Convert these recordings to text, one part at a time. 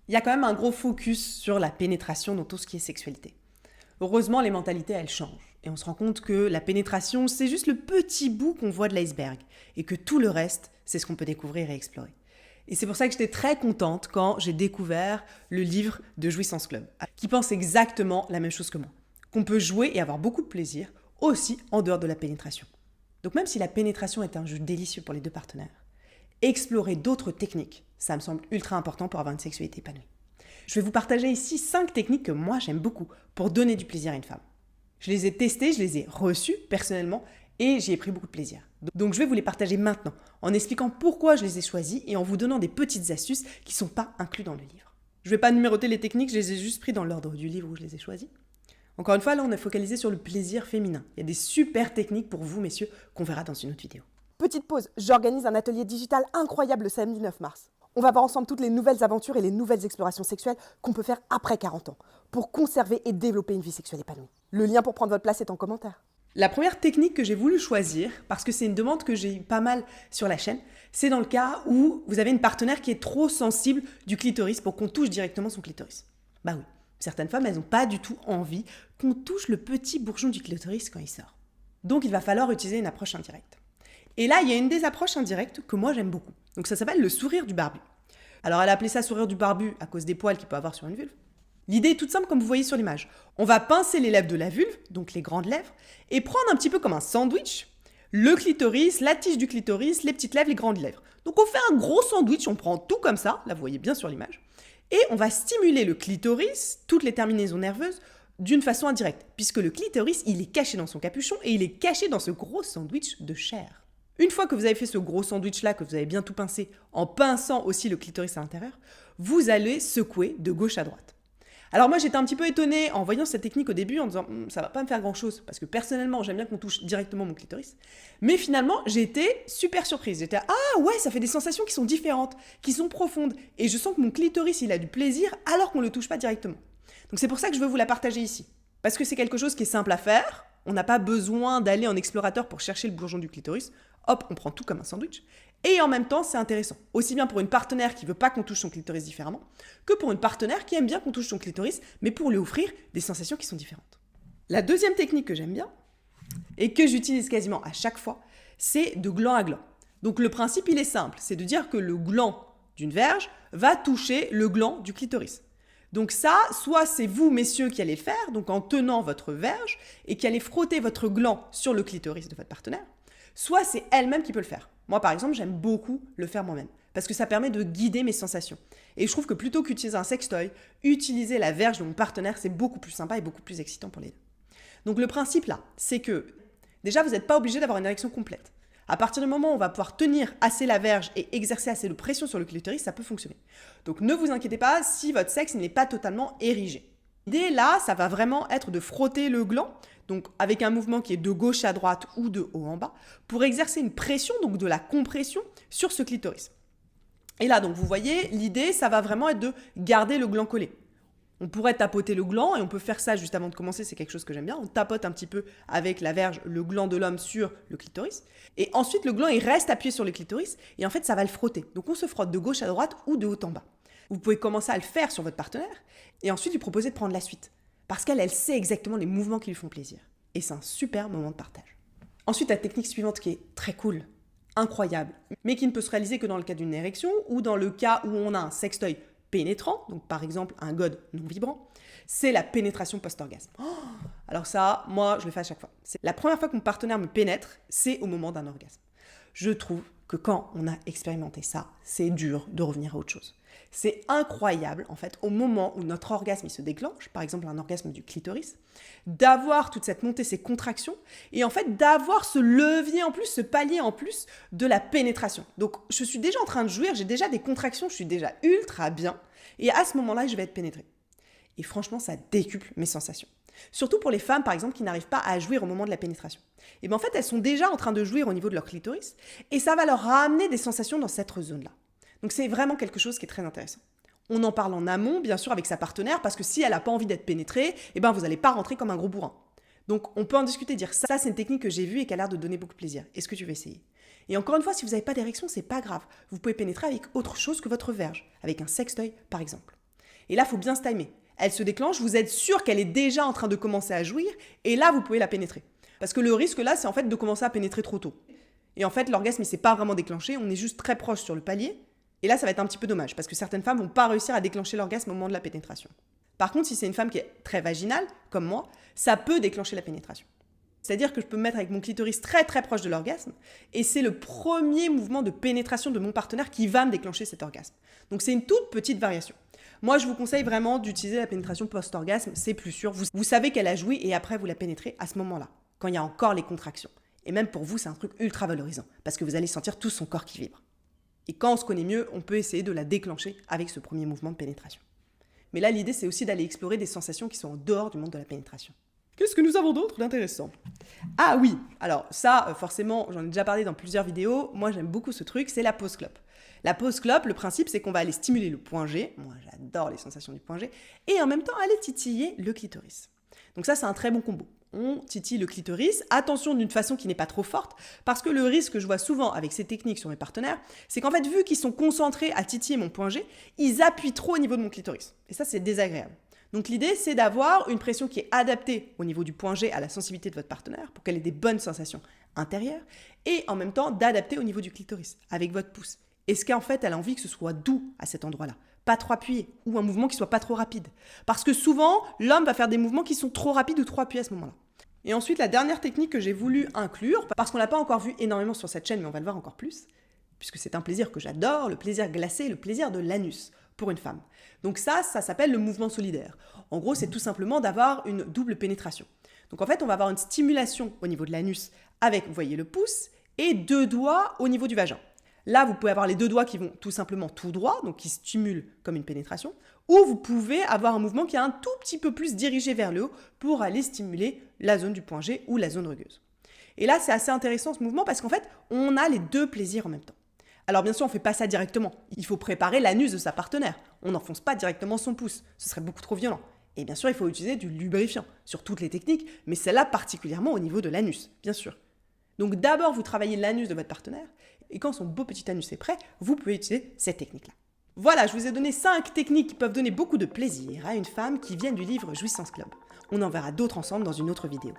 Il y a quand même un gros focus sur la pénétration dans tout ce qui est sexualité. Heureusement, les mentalités, elles changent. Et on se rend compte que la pénétration, c'est juste le petit bout qu'on voit de l'iceberg. Et que tout le reste, c'est ce qu'on peut découvrir et explorer. Et c'est pour ça que j'étais très contente quand j'ai découvert le livre de Jouissance Club, qui pense exactement la même chose que moi. Qu'on peut jouer et avoir beaucoup de plaisir, aussi en dehors de la pénétration. Donc même si la pénétration est un jeu délicieux pour les deux partenaires, explorer d'autres techniques, ça me semble ultra important pour avoir une sexualité épanouie. Je vais vous partager ici 5 techniques que moi j'aime beaucoup pour donner du plaisir à une femme. Je les ai testées, je les ai reçues personnellement et j'y ai pris beaucoup de plaisir. Donc je vais vous les partager maintenant en expliquant pourquoi je les ai choisies et en vous donnant des petites astuces qui ne sont pas incluses dans le livre. Je ne vais pas numéroter les techniques, je les ai juste pris dans l'ordre du livre où je les ai choisies. Encore une fois, là on est focalisé sur le plaisir féminin. Il y a des super techniques pour vous messieurs qu'on verra dans une autre vidéo. Petite pause, j'organise un atelier digital incroyable le samedi 9 mars. On va voir ensemble toutes les nouvelles aventures et les nouvelles explorations sexuelles qu'on peut faire après 40 ans pour conserver et développer une vie sexuelle épanouie. Le lien pour prendre votre place est en commentaire. La première technique que j'ai voulu choisir, parce que c'est une demande que j'ai eu pas mal sur la chaîne, c'est dans le cas où vous avez une partenaire qui est trop sensible du clitoris pour qu'on touche directement son clitoris. Bah oui, certaines femmes, elles n'ont pas du tout envie qu'on touche le petit bourgeon du clitoris quand il sort. Donc il va falloir utiliser une approche indirecte. Et là, il y a une des approches indirectes que moi j'aime beaucoup. Donc ça s'appelle le sourire du barbu. Alors elle a appelé ça sourire du barbu à cause des poils qu'il peut avoir sur une vulve. L'idée est toute simple comme vous voyez sur l'image. On va pincer les lèvres de la vulve, donc les grandes lèvres, et prendre un petit peu comme un sandwich, le clitoris, la tige du clitoris, les petites lèvres, les grandes lèvres. Donc on fait un gros sandwich, on prend tout comme ça, là vous voyez bien sur l'image, et on va stimuler le clitoris, toutes les terminaisons nerveuses, d'une façon indirecte, puisque le clitoris, il est caché dans son capuchon et il est caché dans ce gros sandwich de chair. Une fois que vous avez fait ce gros sandwich-là, que vous avez bien tout pincé, en pinçant aussi le clitoris à l'intérieur, vous allez secouer de gauche à droite. Alors moi j'étais un petit peu étonnée en voyant cette technique au début en disant ça va pas me faire grand chose parce que personnellement j'aime bien qu'on touche directement mon clitoris. Mais finalement j'ai été super surprise. J'étais ah ouais ça fait des sensations qui sont différentes, qui sont profondes et je sens que mon clitoris il a du plaisir alors qu'on le touche pas directement. Donc c'est pour ça que je veux vous la partager ici. Parce que c'est quelque chose qui est simple à faire, on n'a pas besoin d'aller en explorateur pour chercher le bourgeon du clitoris. Hop, on prend tout comme un sandwich. Et en même temps, c'est intéressant. Aussi bien pour une partenaire qui veut pas qu'on touche son clitoris différemment, que pour une partenaire qui aime bien qu'on touche son clitoris, mais pour lui offrir des sensations qui sont différentes. La deuxième technique que j'aime bien, et que j'utilise quasiment à chaque fois, c'est de gland à gland. Donc le principe, il est simple, c'est de dire que le gland d'une verge va toucher le gland du clitoris. Donc ça, soit c'est vous, messieurs, qui allez le faire, donc en tenant votre verge, et qui allez frotter votre gland sur le clitoris de votre partenaire, soit c'est elle-même qui peut le faire. Moi, par exemple, j'aime beaucoup le faire moi-même, parce que ça permet de guider mes sensations. Et je trouve que plutôt qu'utiliser un sextoy, utiliser la verge de mon partenaire, c'est beaucoup plus sympa et beaucoup plus excitant pour les deux. Donc le principe là, c'est que déjà, vous n'êtes pas obligé d'avoir une érection complète. À partir du moment où on va pouvoir tenir assez la verge et exercer assez de pression sur le clitoris, ça peut fonctionner. Donc ne vous inquiétez pas si votre sexe n'est pas totalement érigé. L'idée là, ça va vraiment être de frotter le gland, donc avec un mouvement qui est de gauche à droite ou de haut en bas, pour exercer une pression, donc de la compression sur ce clitoris. Et là, donc vous voyez, l'idée, ça va vraiment être de garder le gland collé. On pourrait tapoter le gland et on peut faire ça juste avant de commencer, c'est quelque chose que j'aime bien. On tapote un petit peu avec la verge le gland de l'homme sur le clitoris. Et ensuite, le gland, il reste appuyé sur le clitoris et en fait, ça va le frotter. Donc on se frotte de gauche à droite ou de haut en bas. Vous pouvez commencer à le faire sur votre partenaire et ensuite lui proposer de prendre la suite. Parce qu'elle, elle sait exactement les mouvements qui lui font plaisir. Et c'est un super moment de partage. Ensuite, la technique suivante qui est très cool, incroyable, mais qui ne peut se réaliser que dans le cas d'une érection ou dans le cas où on a un sextoy pénétrant, donc par exemple un god non vibrant, c'est la pénétration post-orgasme. Alors ça, moi, je le fais à chaque fois. C'est la première fois que mon partenaire me pénètre, c'est au moment d'un orgasme. Je trouve que quand on a expérimenté ça, c'est dur de revenir à autre chose. C'est incroyable, en fait, au moment où notre orgasme il se déclenche, par exemple un orgasme du clitoris, d'avoir toute cette montée, ces contractions, et en fait d'avoir ce levier en plus, ce palier en plus de la pénétration. Donc je suis déjà en train de jouir, j'ai déjà des contractions, je suis déjà ultra bien, et à ce moment-là, je vais être pénétrée. Et franchement, ça décuple mes sensations. Surtout pour les femmes, par exemple, qui n'arrivent pas à jouir au moment de la pénétration. Et bien en fait, elles sont déjà en train de jouir au niveau de leur clitoris, et ça va leur ramener des sensations dans cette zone-là. Donc c'est vraiment quelque chose qui est très intéressant. On en parle en amont, bien sûr, avec sa partenaire, parce que si elle n'a pas envie d'être pénétrée, eh ben vous n'allez pas rentrer comme un gros bourrin. Donc on peut en discuter, dire ça c'est une technique que j'ai vue et qui a l'air de donner beaucoup de plaisir. Est-ce que tu veux essayer? Et encore une fois, si vous n'avez pas d'érection, c'est pas grave. Vous pouvez pénétrer avec autre chose que votre verge, avec un sextoy par exemple. Et là, il faut bien se timer. Elle se déclenche, vous êtes sûr qu'elle est déjà en train de commencer à jouir, et là, vous pouvez la pénétrer. Parce que le risque là, c'est en fait de commencer à pénétrer trop tôt. Et en fait, l'orgasme, il s'est pas vraiment déclenché, on est juste très proche sur le palier, et là, ça va être un petit peu dommage, parce que certaines femmes vont pas réussir à déclencher l'orgasme au moment de la pénétration. Par contre, si c'est une femme qui est très vaginale, comme moi, ça peut déclencher la pénétration. C'est-à-dire que je peux me mettre avec mon clitoris très très proche de l'orgasme, et c'est le premier mouvement de pénétration de mon partenaire qui va me déclencher cet orgasme. Donc c'est une toute petite variation. Moi, je vous conseille vraiment d'utiliser la pénétration post-orgasme, c'est plus sûr. Vous savez qu'elle a joui, et après vous la pénétrez à ce moment-là, quand il y a encore les contractions. Et même pour vous, c'est un truc ultra valorisant, parce que vous allez sentir tout son corps qui vibre. Et quand on se connaît mieux, on peut essayer de la déclencher avec ce premier mouvement de pénétration. Mais là, l'idée, c'est aussi d'aller explorer des sensations qui sont en dehors du monde de la pénétration. Qu'est-ce que nous avons d'autre d'intéressant ? Ah oui, alors ça, forcément, j'en ai déjà parlé dans plusieurs vidéos, moi j'aime beaucoup ce truc, c'est la pause clope. La pause clope, le principe, c'est qu'on va aller stimuler le point G, moi j'adore les sensations du point G, et en même temps aller titiller le clitoris. Donc ça, c'est un très bon combo. On titille le clitoris, attention d'une façon qui n'est pas trop forte, parce que le risque que je vois souvent avec ces techniques sur mes partenaires, c'est qu'en fait, vu qu'ils sont concentrés à titiller mon point G, ils appuient trop au niveau de mon clitoris. Et ça, c'est désagréable. Donc l'idée, c'est d'avoir une pression qui est adaptée au niveau du point G à la sensibilité de votre partenaire, pour qu'elle ait des bonnes sensations intérieures, et en même temps d'adapter au niveau du clitoris, avec votre pouce. Est-ce qu'en fait, elle a envie que ce soit doux à cet endroit-là ? Pas trop appuyé, ou un mouvement qui soit pas trop rapide. Parce que souvent, l'homme va faire des mouvements qui sont trop rapides ou trop appuyés à ce moment-là. Et ensuite, la dernière technique que j'ai voulu inclure, parce qu'on l'a pas encore vu énormément sur cette chaîne, mais on va le voir encore plus, puisque c'est un plaisir que j'adore, le plaisir glacé, le plaisir de l'anus pour une femme. Donc ça s'appelle le mouvement solidaire. En gros, c'est tout simplement d'avoir une double pénétration. Donc en fait, on va avoir une stimulation au niveau de l'anus avec, vous voyez, le pouce, et 2 doigts au niveau du vagin. Là, vous pouvez avoir les 2 doigts qui vont tout simplement tout droit, donc qui stimulent comme une pénétration, ou vous pouvez avoir un mouvement qui est un tout petit peu plus dirigé vers le haut pour aller stimuler la zone du point G ou la zone rugueuse. Et là, c'est assez intéressant ce mouvement parce qu'en fait, on a les 2 plaisirs en même temps. Alors bien sûr, on ne fait pas ça directement. Il faut préparer l'anus de sa partenaire. On n'enfonce pas directement son pouce. Ce serait beaucoup trop violent. Et bien sûr, il faut utiliser du lubrifiant sur toutes les techniques, mais celle-là particulièrement au niveau de l'anus, bien sûr. Donc d'abord, vous travaillez l'anus de votre partenaire, et quand son beau petit anus est prêt, vous pouvez utiliser cette technique-là. Voilà, je vous ai donné 5 techniques qui peuvent donner beaucoup de plaisir à une femme qui viennent du livre Jouissance Club. On en verra d'autres ensemble dans une autre vidéo.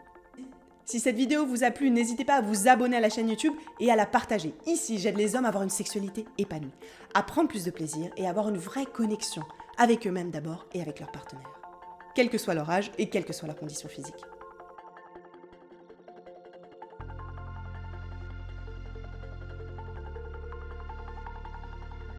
Si cette vidéo vous a plu, n'hésitez pas à vous abonner à la chaîne YouTube et à la partager. Ici, j'aide les hommes à avoir une sexualité épanouie, à prendre plus de plaisir et à avoir une vraie connexion avec eux-mêmes d'abord et avec leur partenaire, quel que soit leur âge et quelle que soit leur condition physique.